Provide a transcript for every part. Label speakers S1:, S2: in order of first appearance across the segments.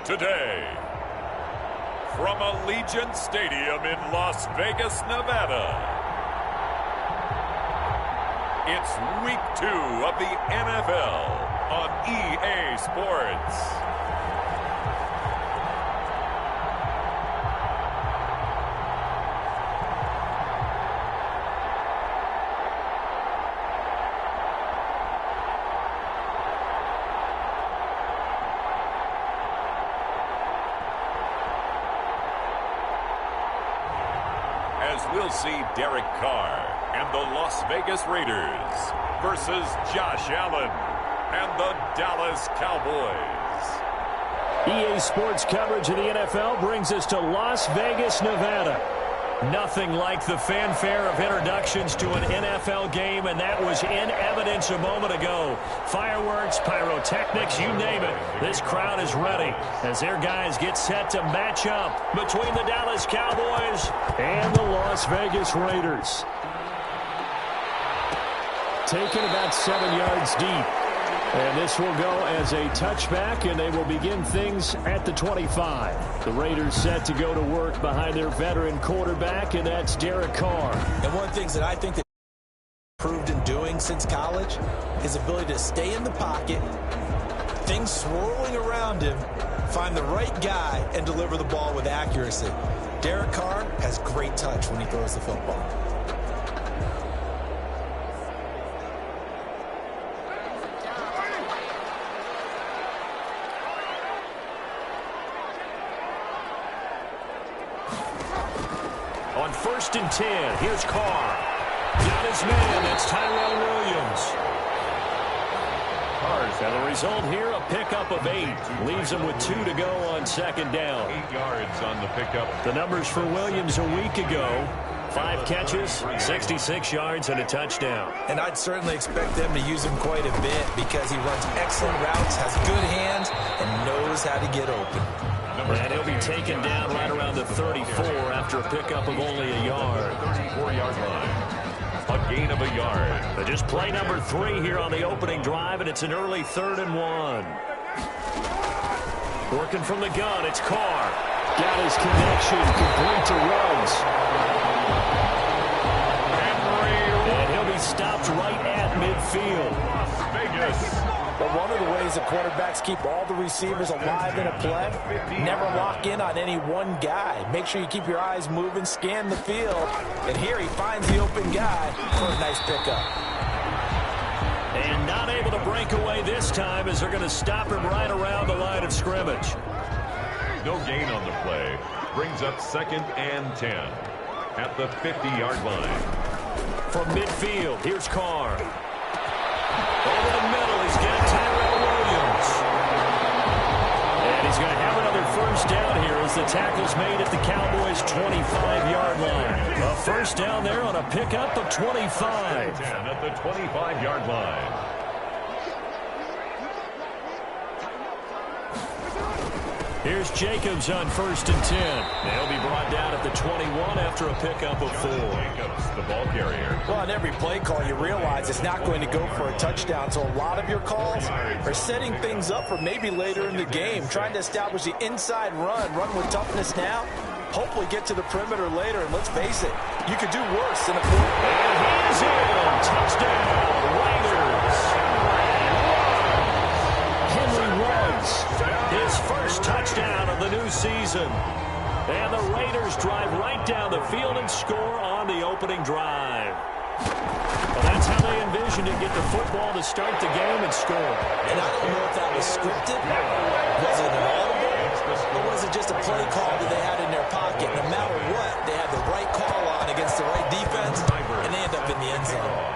S1: Today, from Allegiant Stadium in Las Vegas, Nevada, it's Week 2 of the NFL on EA Sports. As we'll see Derek Carr and the Las Vegas Raiders versus Josh Allen and the Dallas Cowboys.
S2: EA Sports coverage of the NFL brings us to Las Vegas, Nevada. Nothing like the fanfare of introductions to an NFL game, and that was in evidence a moment ago. Fireworks, pyrotechnics, you name it. This crowd is ready as their guys get set to match up between the Dallas Cowboys and the Las Vegas Raiders. Taken about 7 yards deep. And this will go as a touchback, and they will begin things at the 25. The Raiders set to go to work behind their veteran quarterback, and that's Derek Carr.
S3: And one of the things that I think that proved in doing since college, his ability to stay in the pocket, things swirling around him, find the right guy, and deliver the ball with accuracy. Derek Carr has great touch when he throws the football.
S2: On 1st and 10, here's Carr. Got his man, that's Tyrell Williams. And the result here, a pickup of 8. Leaves him with 2 to go on 2nd down.
S1: 8 yards on the pickup.
S2: The numbers for Williams a week ago. 5 catches, 66 yards, and a touchdown.
S3: And I'd certainly expect them to use him quite a bit because he runs excellent routes, has good hands, and knows how to get open.
S2: And he'll be taken down right around the 34 after a pickup of only a yard.
S1: 34-yard line. A gain of a yard.
S2: But just play number 3 here on the opening drive, and it's an early 3rd and 1. Working from the gun, it's Carr. Got his connection, complete to Ruggs. And he'll be stopped right at midfield.
S1: Las Vegas.
S3: But one of the ways that quarterbacks keep all the receivers alive in a play, never lock in on any one guy. Make sure you keep your eyes moving, scan the field. And here he finds the open guy for a nice pickup.
S2: And not able to break away this time as they're going to stop him right around the line of scrimmage.
S1: No gain on the play. Brings up 2nd and 10 at the 50-yard line.
S2: From midfield, here's Carr. Over the middle, he's got Tyrell Williams. And he's going to have another 1st down here as the tackle's made at the Cowboys' 25-yard line. A 1st down there on a pickup of 25.
S1: 10 at the 25-yard line.
S2: Here's Jacobs on 1st and 10. They'll be brought down at the 21 after a pickup of 4.
S1: Jacobs, the ball carrier.
S3: Well, on every play call, you realize it's not going to go for a touchdown. So a lot of your calls are setting things up for maybe later in the game, trying to establish the inside run with toughness now, hopefully get to the perimeter later. And let's face it, you could do worse than a point.
S2: And he's in. Touchdown, Raiders. Henry Ruggs. His 1st touchdown of the new season. And the Raiders drive right down the field and score on the opening drive. Well, that's how they envisioned it, get the football to start the game and score.
S3: And I don't know if that was scripted. Was it an audible? Or was it just a play call that they had in their pocket? No matter what, they had the right call on against the right defense, and they end up in the end zone.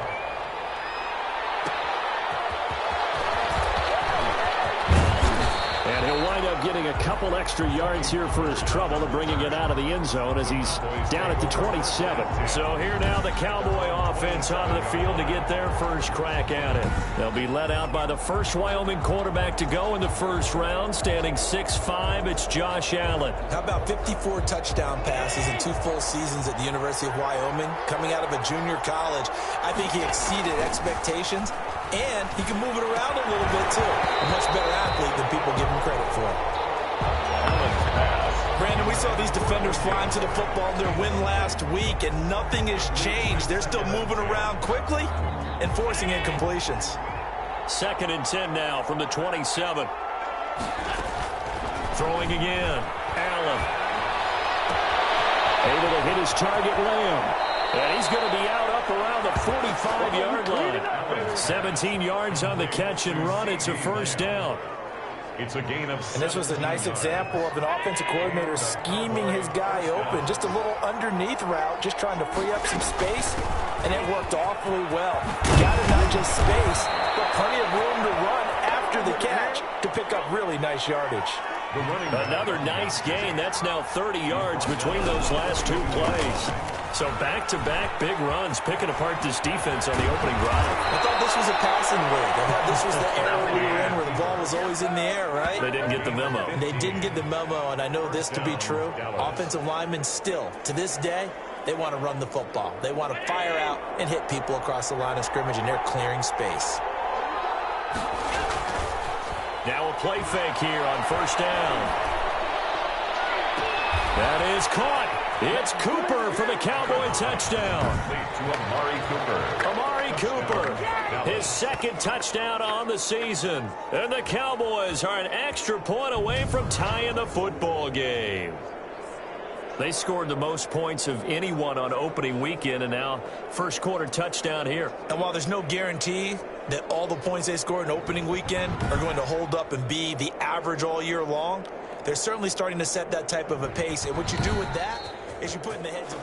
S2: And he'll wind up getting a couple extra yards here for his trouble and bringing it out of the end zone as he's down at the 27. So here now the Cowboy offense onto the field to get their first crack at it. They'll be led out by the first Wyoming quarterback to go in the 1st round, standing 6'5". It's Josh Allen.
S3: How about 54 touchdown passes in 2 full seasons at the University of Wyoming? Coming out of a junior college, I think he exceeded expectations. And he can move it around a little bit, too. A much better athlete than people give him credit for. Brandon, we saw these defenders flying to the football in their win last week, and nothing has changed. They're still moving around quickly and forcing incompletions.
S2: 2nd and 10 now from the 27. Throwing again. Allen. Able to hit his target, Lamb. And he's going to be out up around the 45-yard line. 17 yards on the catch and run. It's a first down.
S1: It's a gain of 7.
S3: And this was a nice example of an offensive coordinator scheming his guy open. Just a little underneath route, just trying to free up some space, and it worked awfully well. Got it, not just space, but plenty of room to run after the catch to pick up really nice yardage.
S2: Another nice gain. That's now 30 yards between those last 2 plays. So back-to-back big runs, picking apart this defense on the opening drive.
S3: I thought this was a passing league. I thought this was the era we were in where the ball was always in the air, right?
S2: They didn't get the memo.
S3: They didn't get the memo, and I know this to be true. Offensive linemen still, to this day, they want to run the football. They want to fire out and hit people across the line of scrimmage, and they're clearing space.
S2: Now a play fake here on first down. That is caught. It's Cooper for the Cowboy touchdown.
S1: To
S2: Amari Cooper, his 2nd touchdown on the season. And the Cowboys are an extra point away from tying the football game. They scored the most points of anyone on opening weekend, and now first quarter touchdown here.
S3: And while there's no guarantee that all the points they scored in opening weekend are going to hold up and be the average all year long, they're certainly starting to set that type of a pace. And what you do with that is you put in the heads of...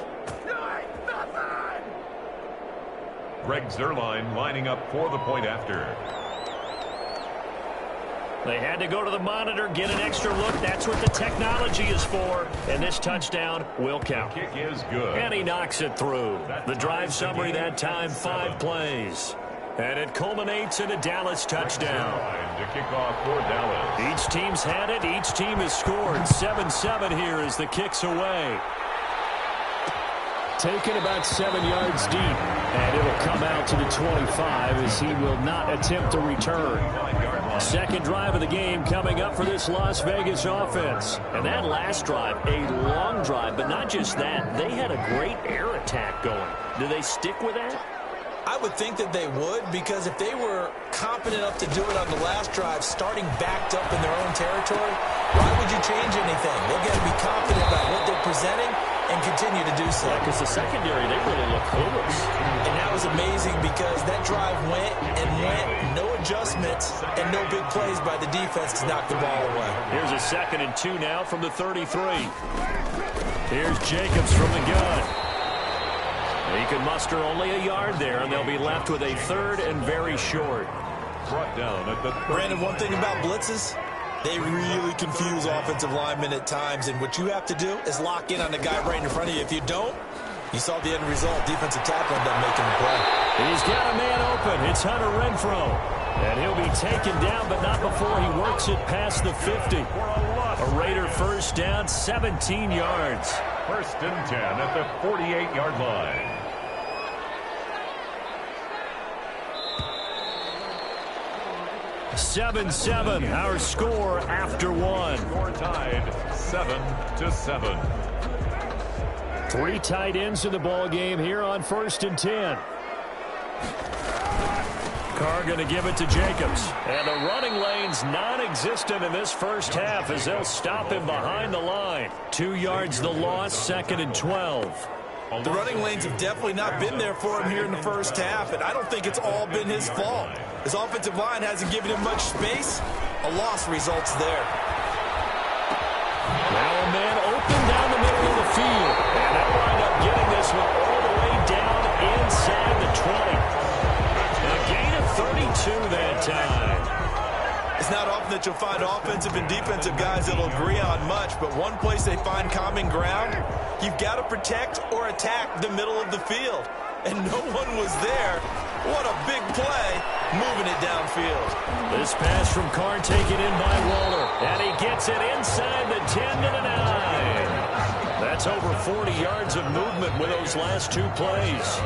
S1: Greg Zuerlein lining up for the point after.
S2: They had to go to the monitor, get an extra look. That's what the technology is for. And this touchdown will count.
S1: The kick is good.
S2: And he knocks it through. The drive summary that time, 5 plays. And it culminates in a Dallas touchdown.
S1: To kick off for Dallas.
S2: Each team's had it. Each team has scored. 7-7 here as the kick's away. Taken about 7 yards deep. And it'll come out to the 25 as he will not attempt to return. 2nd drive of the game coming up for this Las Vegas offense. And that last drive, a long drive, but not just that. They had a great air attack going. Do they stick with that?
S3: I would think that they would, because if they were confident enough to do it on the last drive, starting backed up in their own territory, why would you change anything? They've got to be confident about what they're presenting and continue to do so.
S2: Yeah, because the secondary, they really look clueless.
S3: And that was amazing because that drive went and went, no adjustments and no big plays by the defense to knock the ball away.
S2: Here's a 2nd and 2 now from the 33. Here's Jacobs from the gun. He can muster only a yard there, and they'll be left with a 3rd and very short.
S1: Brought down at the...
S3: Brandon, one thing about blitzes, they really confuse offensive linemen at times, and what you have to do is lock in on the guy right in front of you. If you don't, you saw the end result. Defensive tackle ended up making the play.
S2: He's got a man open. It's Hunter Renfrow. And he'll be taken down, but not before he works it past the 50. A Raider first down, 17 yards.
S1: 1st and 10 at the 48-yard line.
S2: 7-7, our score after 1.
S1: Score tied 7-7.
S2: 3 tight ends in the ball game here on 1st and 10. Carr going to give it to Jacobs. And the running lane's non-existent in this first half as they'll stop him behind the line. 2 yards the loss, 2nd and 12.
S3: The running lanes have definitely not been there for him here in the first half, and I don't think it's all been his fault. His offensive line hasn't given him much space. A loss results there.
S2: Now a man open down the middle of the field. And they'll wind up getting this one all the way down inside the 20. A gain of 32 that time.
S3: It's not often that you'll find offensive and defensive guys that'll agree on much, but one place they find common ground, you've got to protect or attack the middle of the field. And no one was there. What a big play, moving it downfield.
S2: This pass from Carr taken in by Waller. And he gets it inside the 10 to the 9. That's over 40 yards of movement with those last 2 plays.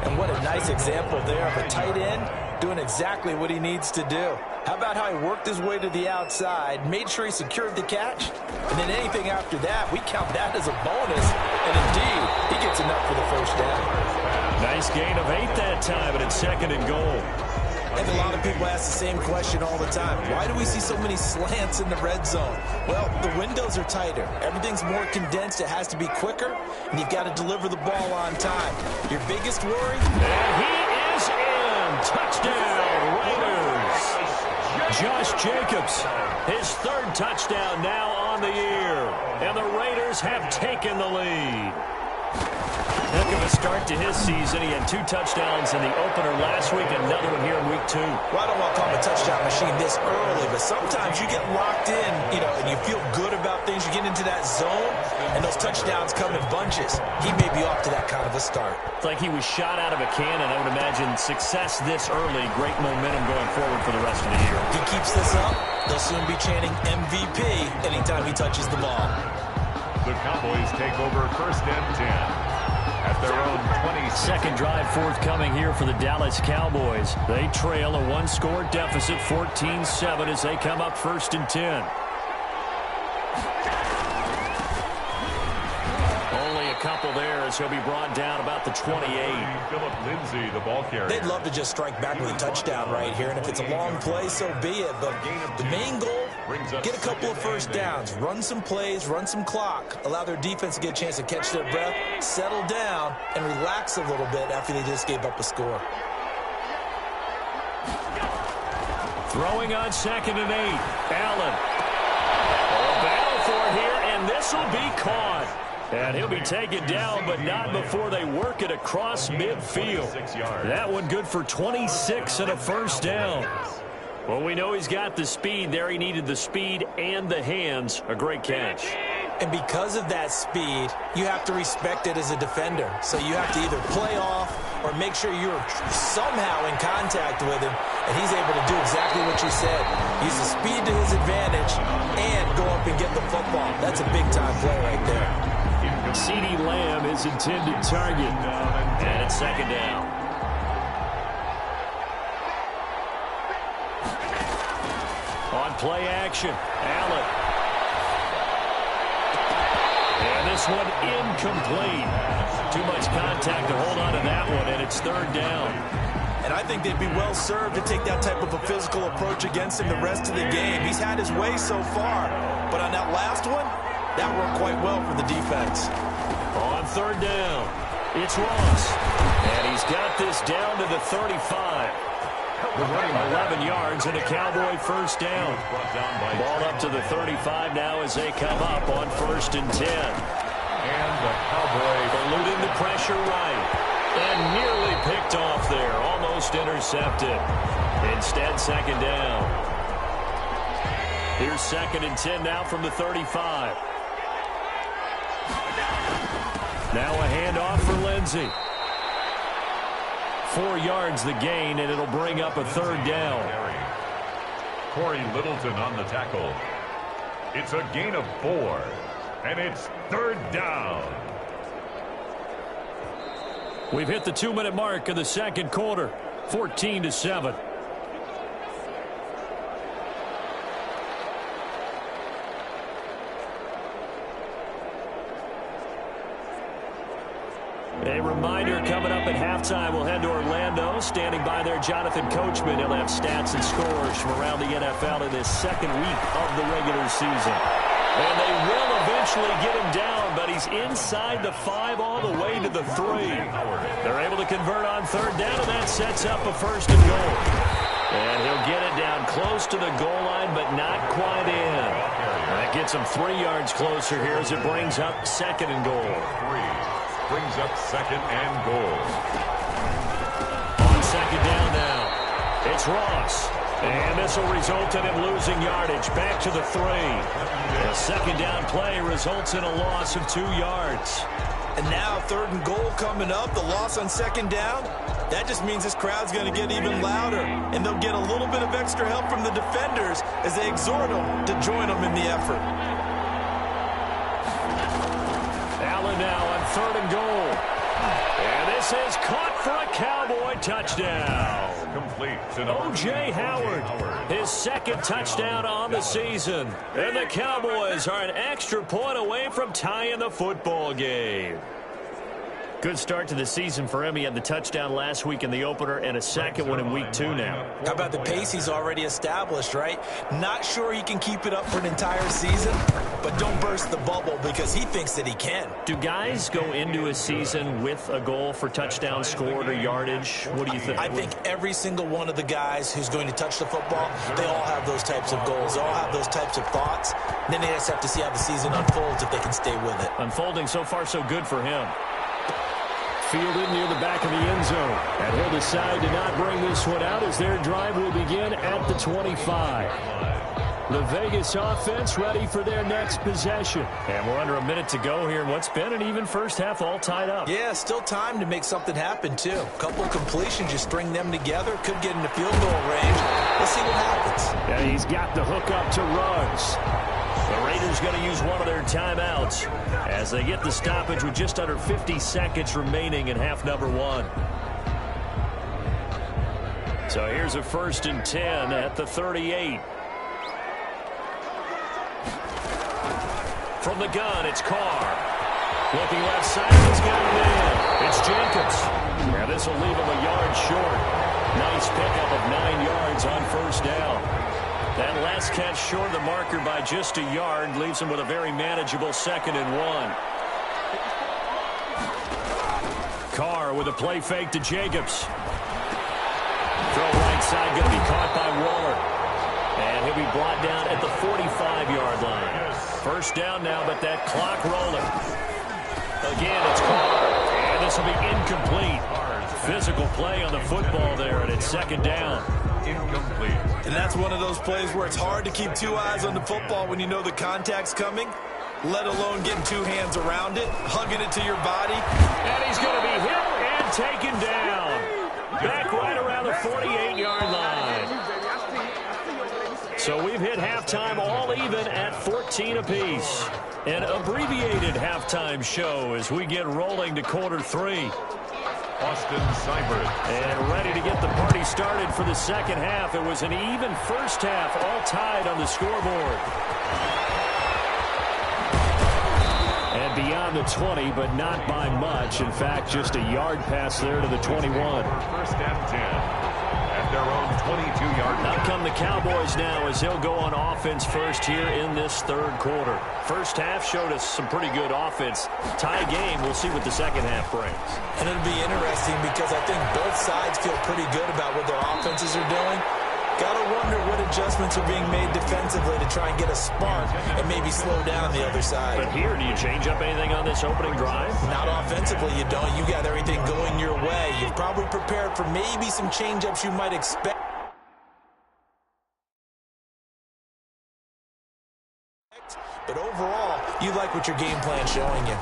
S3: And what a nice example there of a tight end doing exactly what he needs to do. How about how he worked his way to the outside, made sure he secured the catch, and then anything after that, we count that as a bonus. And indeed, he gets enough for the first down.
S2: Nice gain of 8 that time, and it's 2nd and goal.
S3: And a lot of people ask the same question all the time. Why do we see so many slants in the red zone? Well, the windows are tighter. Everything's more condensed. It has to be quicker, and you've got to deliver the ball on time. Your biggest worry?
S2: And he is in. Touchdown, Raiders. Josh Jacobs, his 3rd touchdown now on the year. And the Raiders have taken the lead. Heck of a start to his season. He had 2 touchdowns in the opener last week, another one here in week 2.
S3: Well, I don't want to call him a touchdown machine this early, but sometimes you get locked in, and you feel good about things. You get into that zone, and those touchdowns come in bunches. He may be off to that kind of a start.
S2: It's like he was shot out of a cannon. I would imagine success this early, great momentum going forward for the rest of the year.
S3: If he keeps this up, they'll soon be chanting MVP anytime he touches the ball.
S1: The Cowboys take over 1st and 10. At their own
S2: 22nd drive forthcoming here for the Dallas Cowboys. They trail a 1-score deficit, 14-7, as they come up 1st and 10. Only a couple there as he'll be brought down about the 28.
S1: Philip Lindsay, the ball carrier.
S3: They'd love to just strike back with a touchdown right here, and if it's a long play, so be it. But the main goal, get a couple of first downs, run some plays, run some clock, allow their defense to get a chance to catch their breath, settle down, and relax a little bit after they just gave up a score.
S2: Throwing on 2nd and 8. Allen. A battle for it here, and this will be caught. And he'll be taken down, but not before they work it across midfield. That one good for 26 and a first down. Well, we know he's got the speed there. He needed the speed and the hands. A great catch.
S3: And because of that speed, you have to respect it as a defender. So you have to either play off or make sure you're somehow in contact with him, and he's able to do exactly what you said. Use the speed to his advantage and go up and get the football. That's a big-time play right there.
S2: CeeDee Lamb is intended target. And it's 2nd down. On play action, Allen. And this one incomplete. Too much contact to hold on to that one, and it's 3rd down.
S3: And I think they'd be well served to take that type of a physical approach against him the rest of the game. He's had his way so far, but on that last one, that worked quite well for the defense.
S2: On 3rd down, it's Ross. And he's got this down to the 35. 11 yards and a Cowboy first down. Ball up to the 35 now as they come up on 1st and 10.
S1: And the Cowboy
S2: eluding the pressure right. And nearly picked off there. Almost intercepted. Instead, 2nd down. Here's 2nd and 10 now from the 35. Now a handoff for Lindsay. 4 yards the gain, and it'll bring up a 3rd down.
S1: Corey Littleton on the tackle. It's a gain of 4, and it's 3rd down.
S2: We've hit the 2-minute mark of the 2nd quarter, 14-7. A reminder, coming up at halftime, we'll head to Orlando. Standing by there, Jonathan Coachman. He'll have stats and scores from around the NFL in this 2nd week of the regular season. And they will eventually get him down, but he's inside the 5 all the way to the 3. They're able to convert on 3rd down, and that sets up a 1st and goal. And he'll get it down close to the goal line, but not quite in. That gets him 3 yards closer here as it brings up 2nd and goal.
S1: Brings up 2nd and goal.
S2: On 2nd down now, it's Ross. And this will result in him losing yardage. Back to the 3. A 2nd down play results in a loss of 2 yards.
S3: And now 3rd and goal coming up. The loss on 2nd down. That just means this crowd's going to get even louder. And they'll get a little bit of extra help from the defenders as they exhort them to join them in the effort.
S2: Allen now on 3rd and goal. And this is caught for a Cowboy touchdown.
S1: Complete to
S2: O.J. Howard, his second touchdown on the season. And the Cowboys are an extra point away from tying the football game. Good start to the season for him. He had the touchdown last week in the opener and a second one in week 2 now.
S3: How about the pace he's already established, right? Not sure he can keep it up for an entire season, but don't burst the bubble because he thinks that he can.
S2: Do guys go into a season with a goal for touchdown scored or yardage? What do you think?
S3: I think every single one of the guys who's going to touch the football, they all have those types of goals. They all have those types of thoughts. Then they just have to see how the season unfolds if they can stay with it.
S2: Unfolding so far so good for him. Fielded near the back of the end zone. And he'll decide to not bring this one out as their drive will begin at the 25. The Vegas offense ready for their next possession. And we're under a minute to go here in what's been an even first half all tied up.
S3: Yeah, still time to make something happen, too. A couple completions, you string them together, could get into field goal range. Let's see what happens.
S2: And he's got the hook up to Ruggs. The Raiders going to use one of their timeouts as they get the stoppage with just under 50 seconds remaining in half number 1. So here's a 1st and 10 at the 38. From the gun, it's Carr. Looking left side, he's got it in. It's Jacobs. Now this will leave him a yard short. Nice pickup of 9 yards on 1st down. That last catch short of the marker by just a yard leaves him with a very manageable 2nd and 1. Carr with a play fake to Jacobs. Throw right side, going to be caught by Waller. And he'll be brought down at the 45-yard line. 1st down now, but that clock rolling. Again, it's Carr. And this will be incomplete. Physical play on the football there, and it's 2nd down.
S1: Incomplete.
S3: And that's one of those plays where it's hard to keep 2 eyes on the football when you know the contact's coming, let alone getting 2 hands around it, hugging it to your body.
S2: And he's going to be hit and taken down. Back right around the 48-yard line. So we've hit halftime all even at 14 apiece. An abbreviated halftime show as we get rolling to quarter 3.
S1: Austin Seibert.
S2: And ready to get the party started for the second half. It was an even first half, all tied on the scoreboard. And beyond the 20, but not by much. In fact, just a yard pass there to the 21.
S1: 1st and 10. At their own 22-yard line.
S2: Up come the Cowboys now as they'll go on offense first here in this 3rd quarter. First half showed us some pretty good offense. Tie game, we'll see what the second half brings.
S3: And it'll be interesting because I think both sides feel pretty good about what their offenses are doing. Got to wonder what adjustments are being made defensively to try and get a spark and maybe slow down the other side.
S2: But here, do you change up anything on this opening drive?
S3: Not offensively, you don't. You got everything going your way. You've probably prepared for maybe some change-ups you might expect. But overall, you like what your game plan's showing you.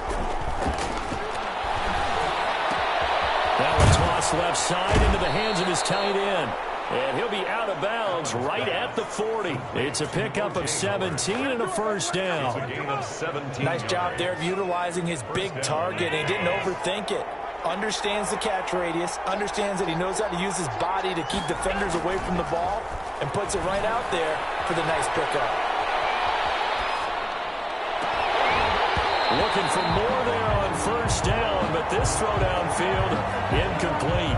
S2: That one tossed left side into the hands of his tight end. And he'll be out of bounds right at the 40. It's a pickup of 17 and a 1st down.
S1: It's a gain of 17.
S3: Nice job there of utilizing his big target. And he didn't overthink it. Understands the catch radius. Understands that he knows how to use his body to keep defenders away from the ball. And puts it right out there for the nice pickup.
S2: Looking for more there on 1st down, but this throw downfield incomplete.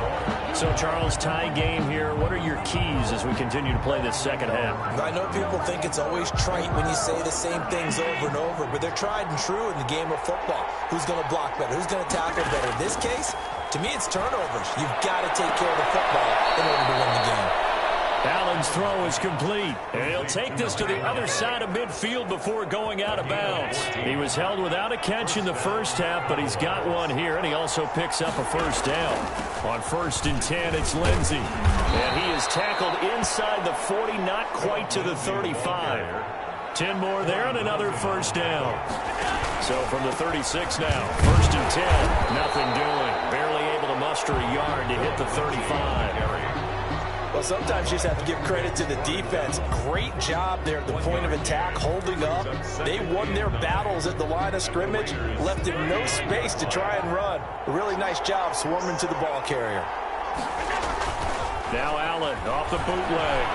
S2: So, Charles, tie game here. What are your keys as we continue to play this second half?
S3: I know people think it's always trite when you say the same things over and over, but they're tried and true in the game of football. Who's going to block better? Who's going to tackle better? In this case, to me, it's turnovers. You've got to take care of the football in order to win the game.
S2: Allen's throw is complete. And he'll take this to the other side of midfield before going out of bounds. He was held without a catch in the first half, but he's got one here, and he also picks up a 1st down. On 1st and 10, it's Lindsey. And he is tackled inside the 40, not quite to the 35. 10 more there and another 1st down. So from the 36 now, 1st and 10, nothing doing. Barely able to muster a yard to hit the 35.
S3: Well, sometimes you just have to give credit to the defense. Great job there at the point of attack, holding up. They won their battles at the line of scrimmage, left him no space to try and run. A really nice job swarming to the ball carrier.
S2: Now Allen off the bootleg.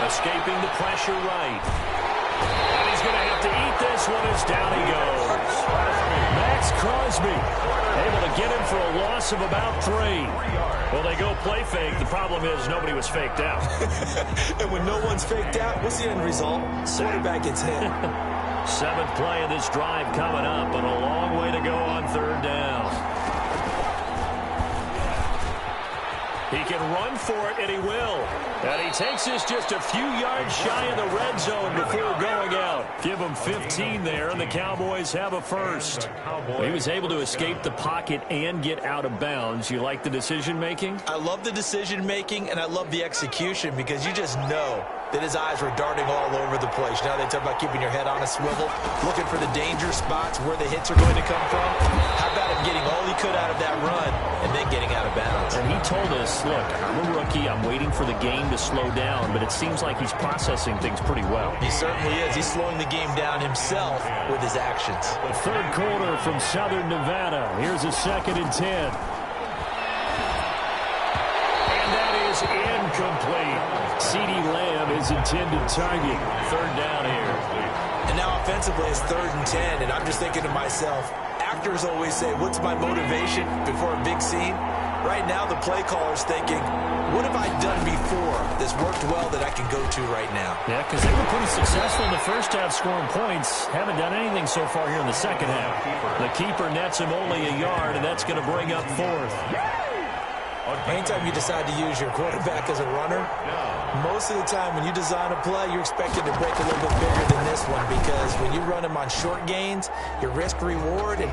S2: Escaping the pressure right. And he's going to have to eat this one as down he goes. Max Crosby able to get him for a loss of about 3. Well, they go play fake. The problem is nobody was faked out.
S3: And when no one's faked out, what's the end result? Quarterback gets hit.
S2: 7th play of this drive coming up, and a long way to go on 3rd down. He can run for it, and he will. And he takes this just a few yards shy of the red zone before going out. Give him 15 there, and the Cowboys have a first. He was able to escape the pocket and get out of bounds. You like the decision-making?
S3: I love the decision-making, and I love the execution because you just know that his eyes were darting all over the place. Now they talk about keeping your head on a swivel, looking for the danger spots where the hits are going to come from. How about him getting all he could out of that run and then getting out of bounds?
S2: And he told us, look, I'm a rookie. I'm waiting for the game to slow down, but it seems like he's processing things pretty well.
S3: He certainly is. He's slowing the game down himself with his actions.
S2: The 3rd quarter from Southern Nevada. Here's a 2nd and 10. And that is incomplete. CeeDee Lamb is intended target. 3rd down here.
S3: And now offensively it's 3rd and 10, and I'm just thinking to myself, actors always say, what's my motivation before a big scene? Right now the play caller's thinking, what have I done before that's worked well that I can go to right now?
S2: Yeah, because they were pretty successful in the first half scoring points. Haven't done anything so far here in the second half. The keeper nets him only a yard, and that's going to bring up 4th.
S3: Anytime you decide to use your quarterback as a runner, most of the time when you design a play, you're expected to break a little bit bigger than this one because when you run him on short gains, your risk-reward and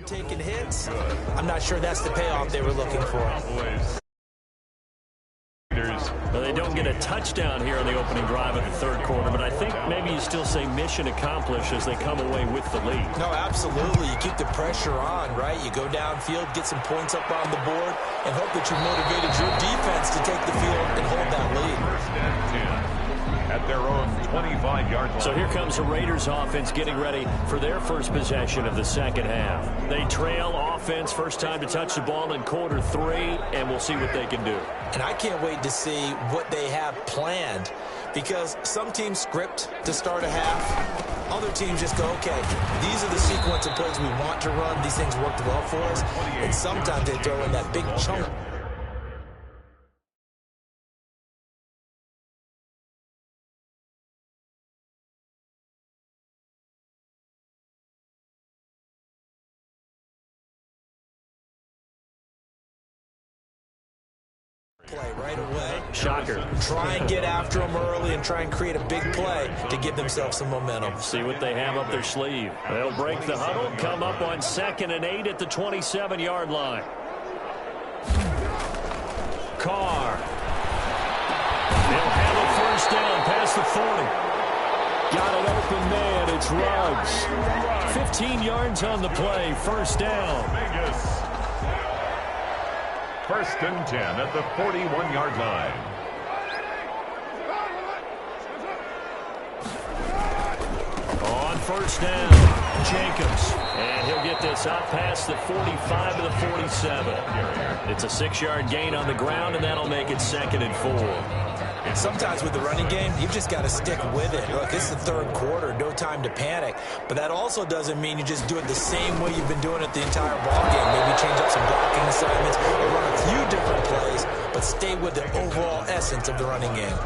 S3: taking hits, I'm not sure that's the payoff they were looking for.
S2: Well, they don't get a touchdown here in the opening drive of the third quarter, but I think maybe you still say mission accomplished as they come away with the lead.
S3: No, absolutely. You keep the pressure on, right? You go downfield, get some points up on the board, and hope that you motivated your defense to take the field and hold that lead.
S1: First and 10 at their own 25-yard line.
S2: So here comes the Raiders offense getting ready for their first possession of the second half. They trail offense, first time to touch the ball in quarter 3, and we'll see what they can do.
S3: And I can't wait to see what they have planned, because some teams script to start a half. Other teams just go, okay, these are the sequence of plays we want to run. These things worked well for us. And sometimes they throw in that big chunk. Play right away.
S2: Shocker.
S3: Try and get after them early and try and create a big play to give themselves some momentum.
S2: See what they have up their sleeve. They'll break the huddle, come up on 2nd and 8 at the 27-yard line. Carr. They'll have a first down past the 40. Got an open man. It's Ruggs. 15 yards on the play. First down.
S1: Vegas. First and 10 at the 41-yard line.
S2: On first down, Jacobs. And he'll get this out past the 45 to the 47. It's a 6-yard gain on the ground, and that'll make it 2nd and 4.
S3: And sometimes with the running game, you've just got to stick with it. Look, this is the third quarter, no time to panic. But that also doesn't mean you just do it the same way you've been doing it the entire ballgame. Maybe change up some blocking assignments or run a few different plays, but stay with the overall essence of the running game.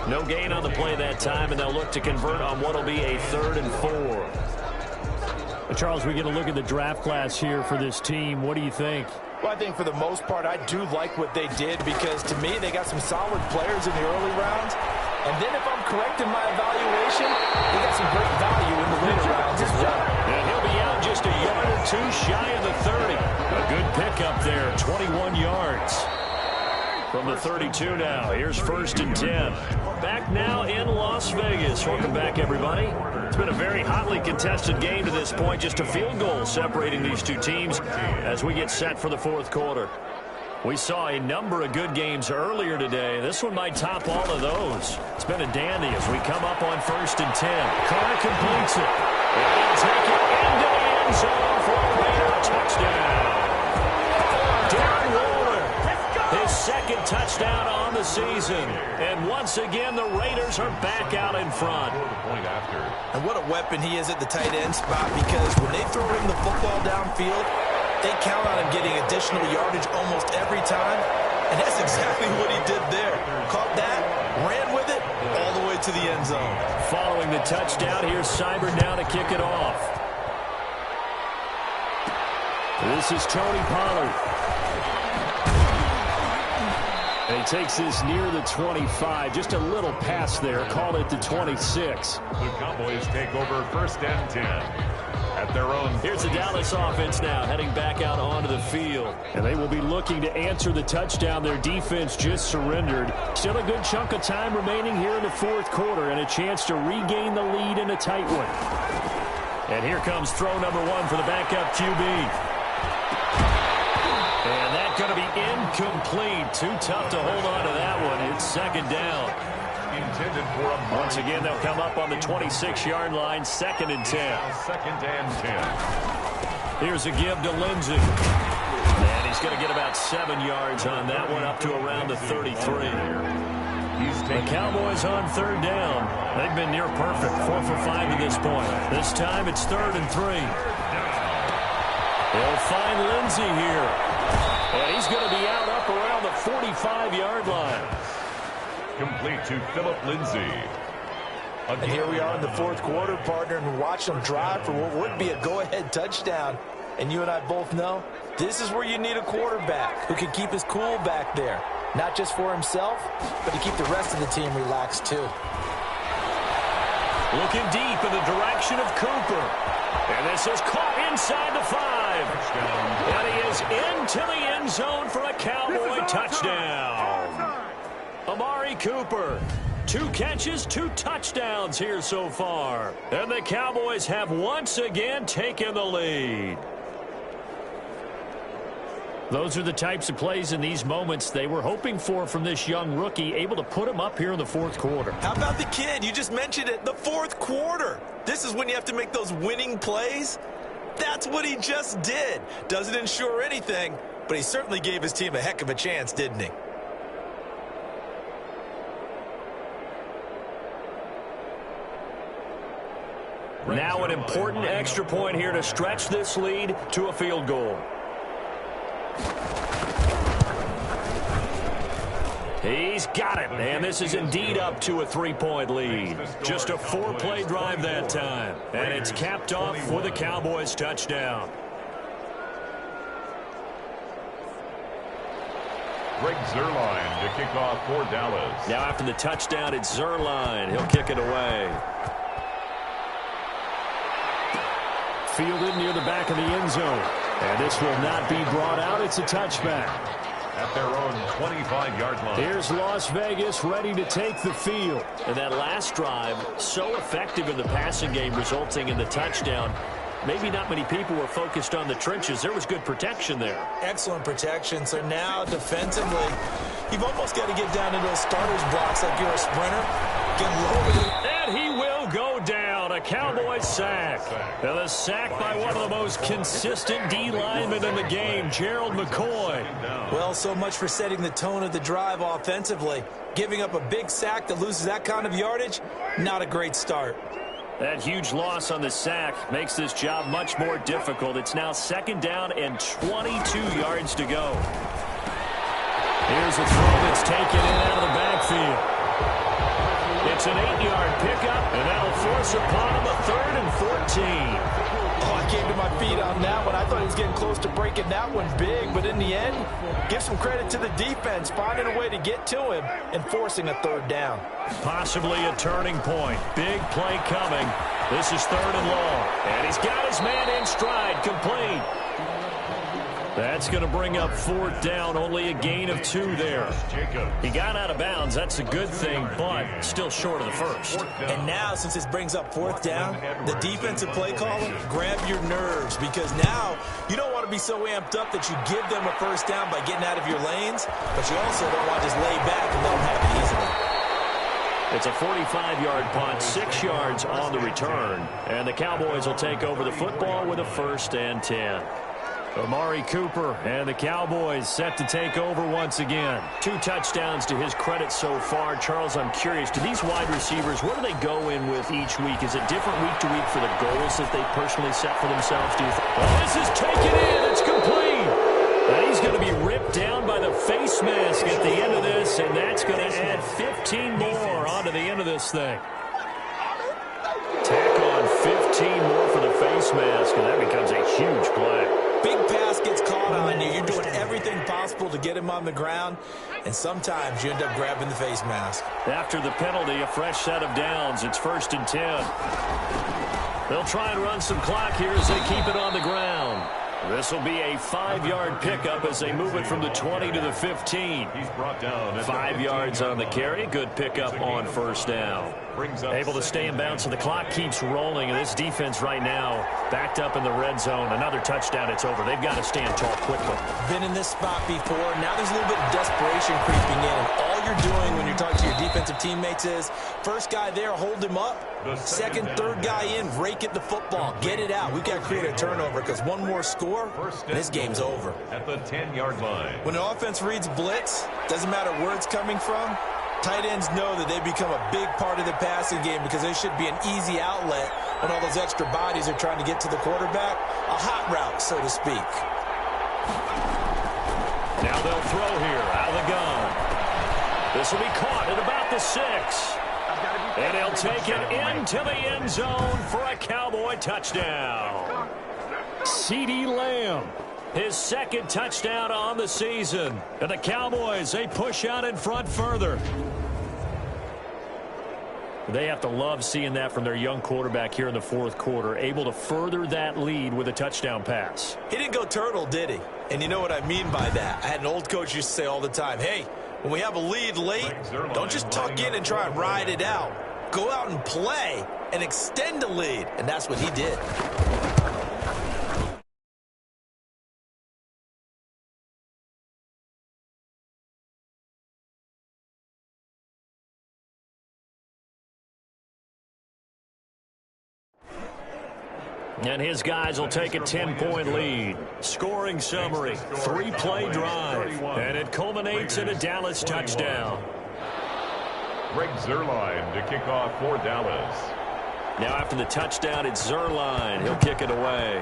S2: No gain on the play that time, and they'll look to convert on what will be a 3rd and 4. Charles, we get a look at the draft class here for this team. What do you think?
S4: Well, I think for the most part, I do like what they did, because to me, they got some solid players in the early rounds. And then if I'm correct in my evaluation, they got some great value in the later rounds as well.
S2: And he'll be out just a yard or two shy of the 30. A good pickup there, 21 yards. From the 32 now, here's 1st and 10. Back now in Las Vegas. Welcome back, everybody. It's been a very hotly contested game to this point. Just a field goal separating these two teams as we get set for the fourth quarter. We saw a number of good games earlier today. This one might top all of those. It's been a dandy as we come up on 1st and 10. Carr completes it. And he'll take it into the end zone for a Raider touchdown. Darren Waller, his 2nd touchdown on the season. And once again, the Raiders are back out in front.
S3: And what a weapon he is at the tight end spot, because when they throw him the football downfield, they count on him getting additional yardage almost every time. And that's exactly what he did there. Caught that, ran with it, all the way to the end zone.
S2: Following the touchdown, here's Cyber now to kick it off. This is Tony Pollard. And he takes this near the 25. Just a little pass there. Called it the 26.
S1: The Cowboys take over 1st and 10 at their own.
S2: Here's the Dallas offense now heading back out onto the field. And they will be looking to answer the touchdown their defense just surrendered. Still a good chunk of time remaining here in the fourth quarter, and a chance to regain the lead in a tight one. And here comes throw number 1 for the backup QB. And that's going to be incomplete. Too tough to hold on to that one. It's 2nd down.
S1: Intended for a
S2: Once again, they'll come up on the 26-yard line, 2nd and 10.
S1: 2nd and 10.
S2: Here's a give to Lindsey. And he's going to get about 7 yards on that one, up to around the 33. The Cowboys on 3rd down. They've been near perfect, 4 for 5 to this point. This time it's 3rd and 3. They'll find Lindsey here. And he's going to be out up around the 45-yard line.
S1: Complete to Philip Lindsey.
S3: And here we are in the fourth quarter, partner, and we're watching them drive for what would be a go-ahead touchdown. And you and I both know this is where you need a quarterback who can keep his cool back there. Not just for himself, but to keep the rest of the team relaxed too.
S2: Looking deep in the direction of Cooper. And this is caught inside the 5. And he is into the end zone for a Cowboy touchdown. Amari Cooper, 2 catches, 2 touchdowns here so far. And the Cowboys have once again taken the lead. Those are the types of plays in these moments they were hoping for from this young rookie, able to put him up here in the 4th quarter.
S3: How about the kid? You just mentioned it, the 4th quarter. This is when you have to make those winning plays. That's what he just did. Doesn't ensure anything, but he certainly gave his team a heck of a chance, didn't he?
S2: Now an important extra point here to stretch this lead to a field goal. He's got it, and this is indeed up to a 3-point lead. Just a 4-play drive that time, and it's capped off for the Cowboys touchdown.
S1: Greg Zuerlein to kick off for Dallas.
S2: Now after the touchdown, it's Zuerlein. He'll kick it away. Fielded near the back of the end zone. And this will not be brought out. It's a touchback.
S1: At their own 25-yard line.
S2: Here's Las Vegas ready to take the field. And that last drive, so effective in the passing game, resulting in the touchdown. Maybe not many people were focused on the trenches. There was good protection there.
S3: Excellent protection. So now defensively, you've almost got to get down to those starters blocks like you're a sprinter. Get low.
S2: And he will go down. A Cowboys sack. And a sack by one of the most consistent D linemen in the game, Gerald McCoy.
S3: Well, so much for setting the tone of the drive offensively. Giving up a big sack that loses that kind of yardage, not a great start.
S2: That huge loss on the sack makes this job much more difficult. It's now 2nd down and 22 yards to go. Here's a throw that's taken in out of the backfield. It's an 8-yard pickup, and that'll force upon him a 3rd and 14.
S3: Oh, I came to my feet on that one. I thought he was getting close to breaking that one big, but in the end, give some credit to the defense, finding a way to get to him and forcing a 3rd down.
S2: Possibly a turning point. Big play coming. This is 3rd and long, and he's got his man in stride, complete. That's going to bring up 4th down, only a gain of 2 there. He got out of bounds. That's a good thing, but still short of the 1st.
S3: And now, since this brings up 4th down, the defensive play caller, grab your nerves, because now you don't want to be so amped up that you give them a 1st down by getting out of your lanes, but you also don't want to just lay back and let them have it easily.
S2: It's a 45-yard punt, 6 yards on the return, and the Cowboys will take over the football with a 1st and 10. Amari Cooper and the Cowboys set to take over once again. 2 touchdowns to his credit so far. Charles, I'm curious, do these wide receivers, what do they go in with each week? Is it different week to week for the goals that they personally set for themselves? Do you think? Oh, this is taken in. It's complete. And he's going to be ripped down by the face mask at the end of this, and that's going to add 15 more onto the end of this thing. Tack on 15 more for the face mask, and that becomes a huge play.
S3: Big pass gets caught on you. You're doing everything possible to get him on the ground, and sometimes you end up grabbing the face mask.
S2: After the penalty, a fresh set of downs. It's 1st and 10. They'll try and run some clock here as they keep it on the ground. This will be a 5-yard pickup as they move it from the 20 to the 15.
S1: He's brought down
S2: 5 yards on the carry. Good pickup on 1st down. Able to stay in bounds, so the clock keeps rolling. And this defense right now backed up in the red zone. Another touchdown, it's over. They've got to stand tall quickly.
S3: Been in this spot before. Now there's a little bit of desperation creeping in. And all you're doing when you're talking to your defensive teammates is, first guy there, hold him up. 2nd, 3rd guy in, rake at the football. Get it out. We've got to create a turnover because one more score, and this game's over.
S1: At the 10-yard line.
S3: When an offense reads blitz, doesn't matter where it's coming from, tight ends know that they become a big part of the passing game because there should be an easy outlet when all those extra bodies are trying to get to the quarterback. A hot route, so to speak.
S2: Now they'll throw here out of the gun. This will be caught at about the 6. And he'll take it into the end zone for a Cowboy touchdown. CeeDee Lamb, his 2nd touchdown on the season. And the Cowboys, they push out in front further. They have to love seeing that from their young quarterback here in the fourth quarter, able to further that lead with a touchdown pass.
S3: He didn't go turtle, did he? And you know what I mean by that. I had an old coach used to say all the time, hey, when we have a lead late, don't just tuck in and try and ride it out. Go out and play and extend the lead. And that's what he did.
S2: And his guys will take a 10-point lead. Scoring summary, 3-play drive. And it culminates in a Dallas touchdown.
S1: Greg Zuerlein to kick off for Dallas.
S2: Now after the touchdown, it's Zuerlein. He'll kick it away.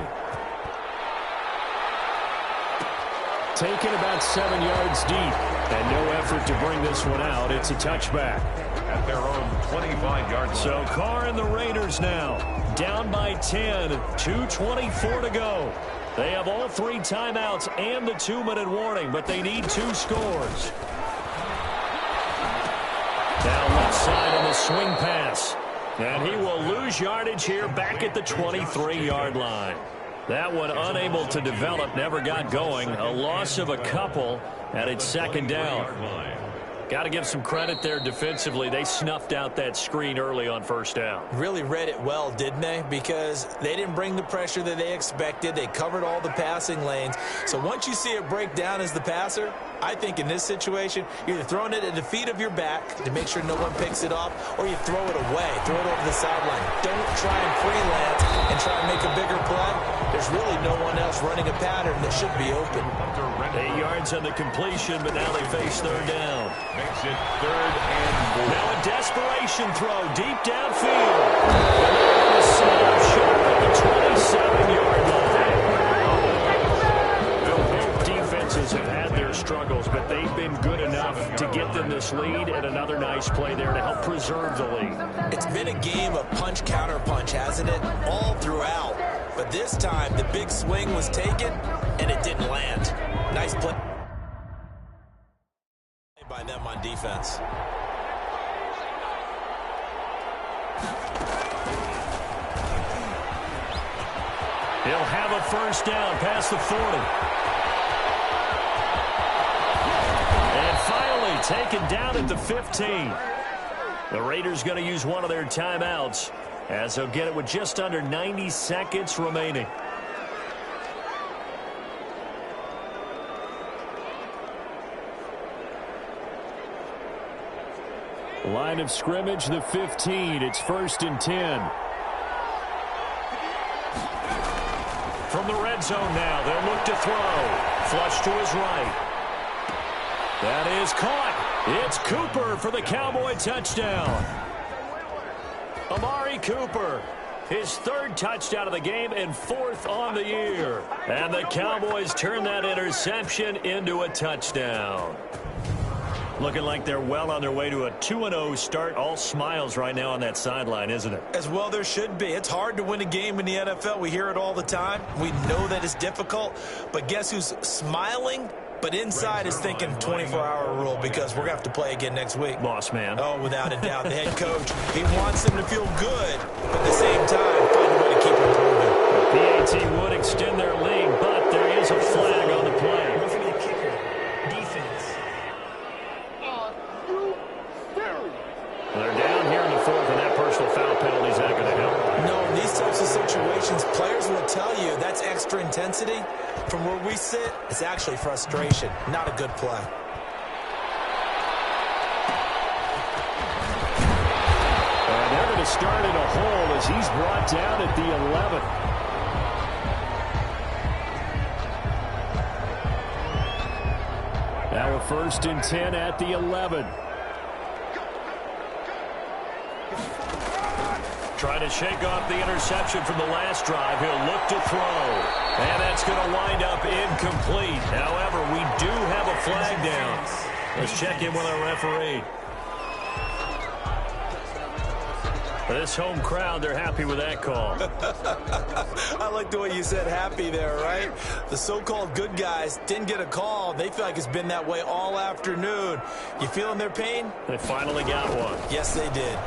S2: Taken about 7 yards deep. And no effort to bring this one out. It's a touchback.
S1: At their own 25-yard line.
S2: So Carr and the Raiders now down by 10. 2:24 to go. They have all 3 timeouts and the 2-minute warning, but they need 2 scores. Down left side on the swing pass. And he will lose yardage here back at the 23-yard line. That one unable to develop, never got going. A loss of a couple, and it's second down. Got to give some credit there defensively. They snuffed out that screen early on first down.
S3: Really read it well, didn't they? Because they didn't bring the pressure that they expected. They covered all the passing lanes. So once you see it break down as the passer, I think in this situation, you're either throwing it at the feet of your back to make sure no one picks it off, or you throw it away, throw it over the sideline. Don't try and freelance and try and make a bigger play. There's really no one else running a pattern that should be open.
S2: 8 yards on the completion, but now they face third down.
S1: Makes it 3rd and 4.
S2: Now a desperation throw deep downfield. And the snap shot at the 27-yard line. Both defenses have had their struggles, but they've been good enough to get them this lead, and another nice play there to help preserve the lead.
S3: It's been a game of punch-counter-punch, hasn't it? All throughout. But this time, the big swing was taken, and it didn't land. Nice play by them on defense.
S2: He'll have a first down past the 40. And finally taken down at the 15. The Raiders going to use one of their timeouts, as they'll get it with just under 90 seconds remaining. Line of scrimmage, the 15. It's 1st and 10. From the red zone now, they'll look to throw. Flush to his right. That is caught. It's Cooper for the Cowboy touchdown. Amari Cooper, his 3rd touchdown of the game and 4th on the year. And the Cowboys turn that interception into a touchdown. Looking like they're well on their way to a 2-0 start. All smiles right now on that sideline, isn't it?
S3: As well there should be. It's hard to win a game in the NFL. We hear it all the time. We know that it's difficult. But guess who's smiling? But inside is thinking 24-hour rule, because we're going to have to play again next week.
S2: Boss man.
S3: Oh, without a doubt. The head coach, he wants them to feel good, but at the same time, find a way to keep improving.
S2: PAT would extend their lead, but there is a flag on the play. They're down here in the 4th, and that personal foul penalty is not going to help.
S3: No, in these types of situations, players will tell you that's extra intensity. From where we sit, it's actually frustration, not a good play.
S2: And they're going to start in a hole as he's brought down at the 11. Now a 1st and 10 at the 11. Trying to shake off the interception from the last drive. He'll look to throw. And that's going to wind up incomplete. However, we do have a flag down. Let's check in with our referee. This home crowd, they're happy with that call.
S3: I like the way you said happy there, right? The so-called good guys didn't get a call. They feel like it's been that way all afternoon. You feeling their pain?
S2: They finally got one.
S3: Yes, they did.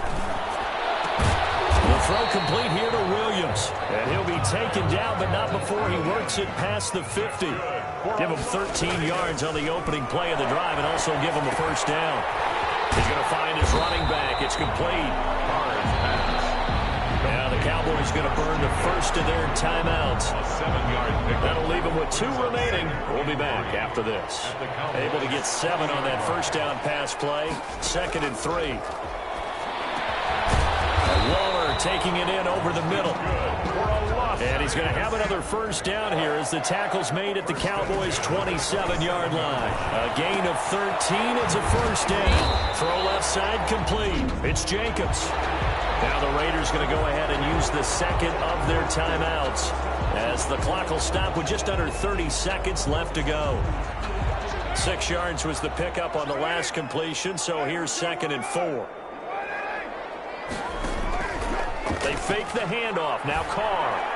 S2: throw complete here to Williams. And he'll be taken down, but not before he works it past the 50. Give him 13 yards on the opening play of the drive and also give him a first down. He's going to find his running back. It's complete. Now the Cowboys going to burn the first of their timeouts. That'll leave them with 2 remaining. We'll be back after this. Able to get 7 on that first down pass play. 2nd and 3. Waller taking it in over the middle. And he's going to have another first down here as the tackle's made at the Cowboys' 27-yard line. A gain of 13. It's a first down. Throw left side complete. It's Jacobs. Now the Raiders going to go ahead and use the second of their timeouts as the clock will stop with just under 30 seconds left to go. 6 yards was the pickup on the last completion, so here's 2nd and 4. They fake the handoff. Now Carr.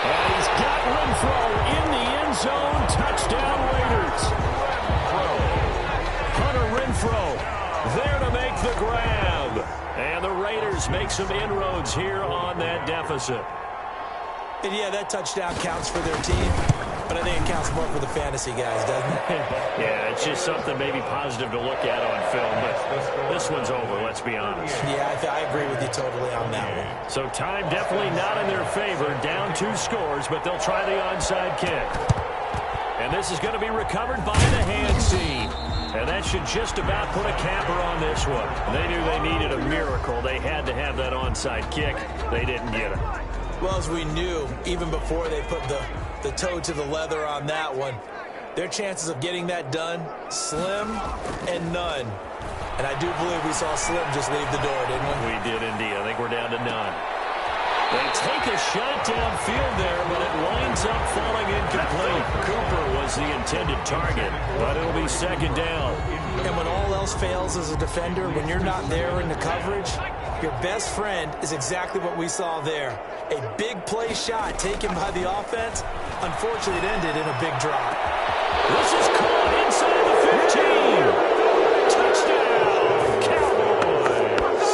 S2: And he's got Renfro in the end zone. Touchdown Raiders. Hunter Renfro there to make the grab. And the Raiders make some inroads here on that deficit.
S3: And yeah, that touchdown counts for their team. But I think it counts more for the fantasy guys, doesn't it?
S2: Yeah, it's just something maybe positive to look at on film. But this one's over, let's be honest.
S3: Yeah, I agree with you totally on that one.
S2: So time definitely not in their favor. Down 2 scores, but they'll try the onside kick. And this is going to be recovered by the hand team. And that should just about put a capper on this one. They knew they needed a miracle. They had to have that onside kick. They didn't get it.
S3: Well, as we knew, even before they put the toe to the leather on that one, their chances of getting that done, slim and none. And I do believe we saw Slim just leave the door, didn't we?
S2: We did indeed. I think we're down to none. They take a shot downfield there, but it winds up falling incomplete. Cooper was the intended target, but it'll be 2nd down.
S3: And when all else fails as a defender, when you're not there in the coverage, your best friend is exactly what we saw there. A big play shot taken by the offense. Unfortunately, it ended in a big drop.
S2: This is caught inside the 15. Touchdown, Cowboys.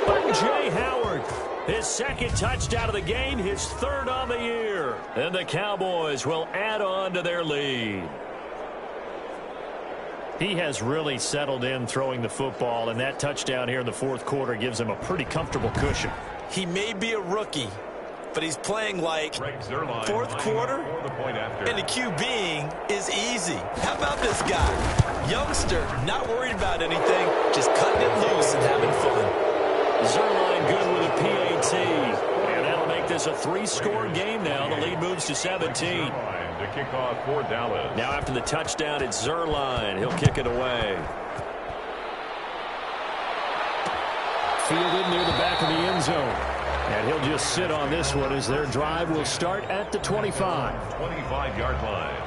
S2: O.J. Howard, his 2nd touchdown of the game, his 3rd on the year. And the Cowboys will add on to their lead. He has really settled in throwing the football, and that touchdown here in the 4th quarter gives him a pretty comfortable cushion.
S3: He may be a rookie, but he's playing like 4th quarter, and the QBing is easy. How about this guy? Youngster, not worried about anything, just cutting it loose and having fun.
S2: Zerline good with a PAT, and that'll make this a 3-score game now. The lead moves to 17.
S1: To kick off for Dallas.
S2: Now after the touchdown, it's Zerline. He'll kick it away. Fielded near the back of the end zone. And he'll just sit on this one as their drive will start at the 25.
S1: 25-yard line.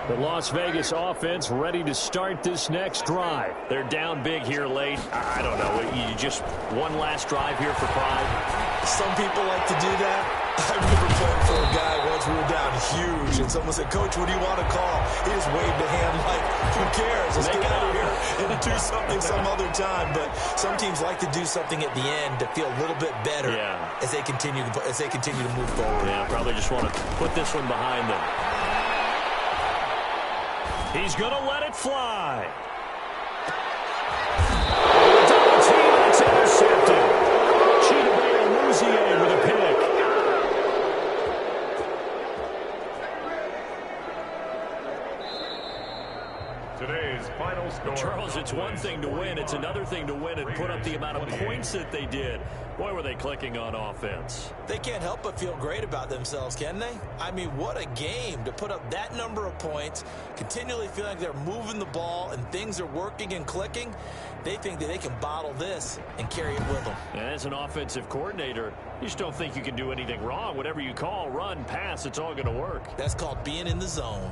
S2: The Las Vegas offense ready to start this next drive. They're down big here late. I don't know. You just one last drive here for pride.
S3: Some people like to do that. I remember playing for a guy once. We were down huge, and someone said, "Coach, what do you want to call?" He just waved a hand like, "Who cares? Let's get out of here and do something some other time." But some teams like to do something at the end to feel a little bit better as they continue to move forward.
S2: Yeah, probably just want to put this one behind them. He's going to let it fly. Double team, and it's intercepted. Cheetah with a pick.
S1: Today's final score.
S2: Charles, it's one thing to win. It's another thing to win and put up the amount of points that they did. Boy, were they clicking on offense.
S3: They can't help but feel great about themselves, can they? I mean, what a game to put up that number of points, continually feeling like they're moving the ball and things are working and clicking. They think that they can bottle this and carry it with them.
S2: And as an offensive coordinator, you just don't think you can do anything wrong. Whatever you call, run, pass, it's all going to work.
S3: That's called being in the zone.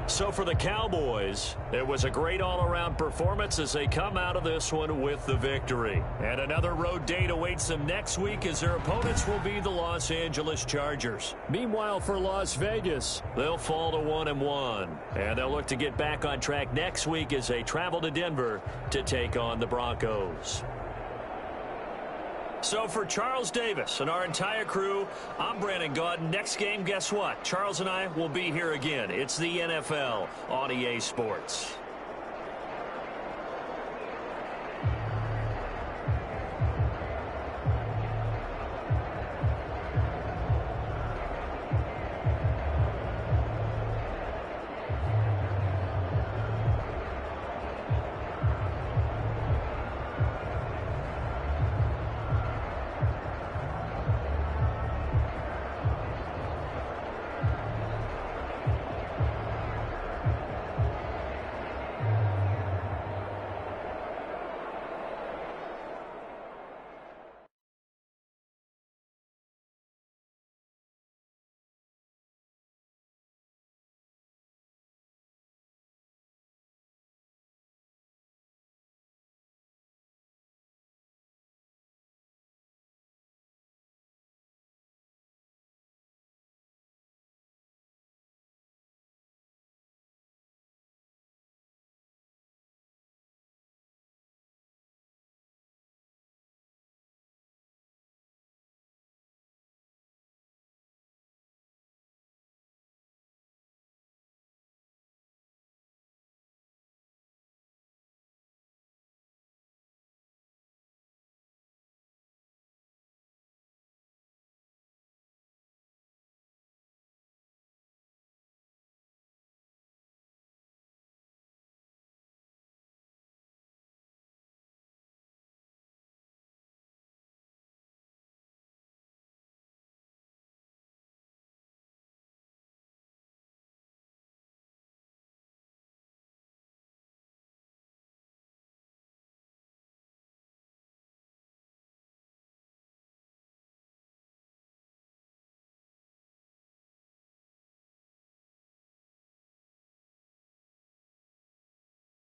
S2: So for the Cowboys, it was a great all-around performance as they come out of this one with the victory. And another road date awaits them next week as their opponents will be the Los Angeles Chargers. Meanwhile, for Las Vegas, they'll fall to 1-1. And they'll look to get back on track next week as they travel to Denver to take on the Broncos. So for Charles Davis and our entire crew, I'm Brandon Gaudin. Next game, guess what? Charles and I will be here again. It's the NFL on EA Sports.